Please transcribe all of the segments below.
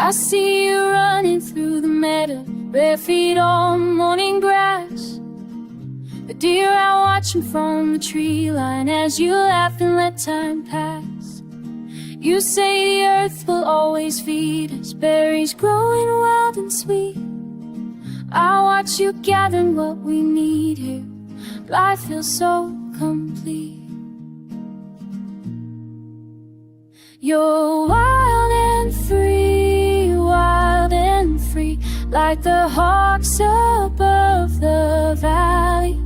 I see you running through the meadow, bare feet on morning grass. A deer out watching from the tree line as you laugh and let time pass. You say the earth will always feed us, berries growing wild and sweet. I watch you gathering what we need here. Life feels so complete. You're wild and free, wild and free, like the hawks above the valley.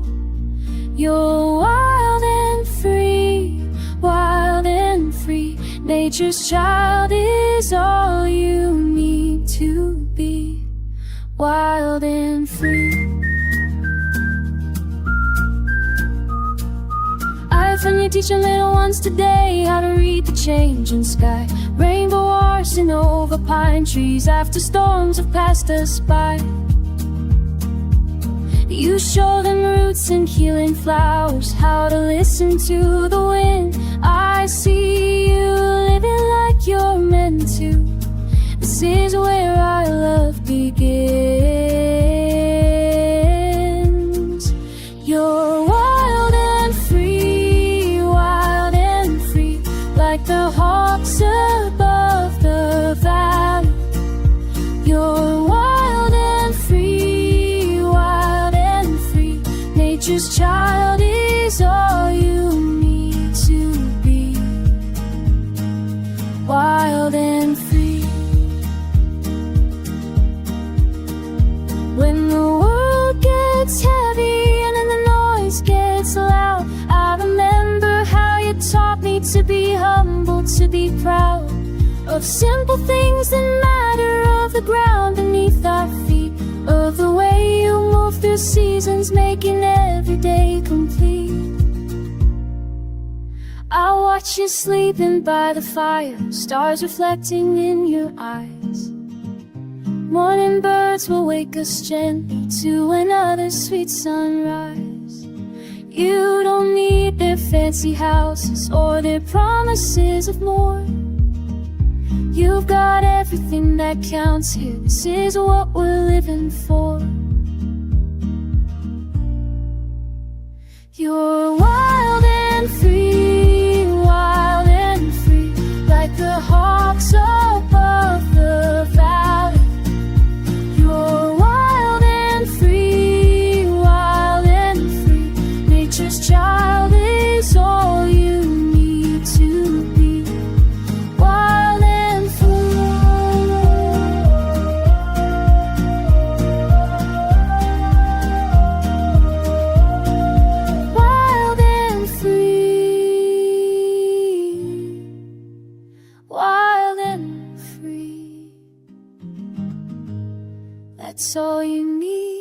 You're wild and free, wild and free. Nature's child is all you need to be. Wild and free. I finally teaching little ones today how to read the changing sky. Rainbow washing over pine trees after storms have passed us by. You show them roots and healing flowers, how to listen to the wind. I see you living like you're meant to. This is where our love begins. You're wild and free, like the hawks above the valley. You're wild and free, nature's child is all you need to be. Wild and free. When the world gets heavy and then the noise gets loud, I remember how you taught me to be humble, to be proud of simple things that matter, of the ground beneath our feet, of the way you move through seasons, making every day complete. I watch you sleeping by the fire, stars reflecting in your eyes. Morning birds will wake us gently to another sweet sunrise. You don't need their fancy houses or their promises of more. You've got everything that counts here. This is what we're living for. You're wild and free, like the hawks above the valley. You're wild and free, nature's child is all you need to be. Wild and free. Wild and free. Wild and free. That's all you need.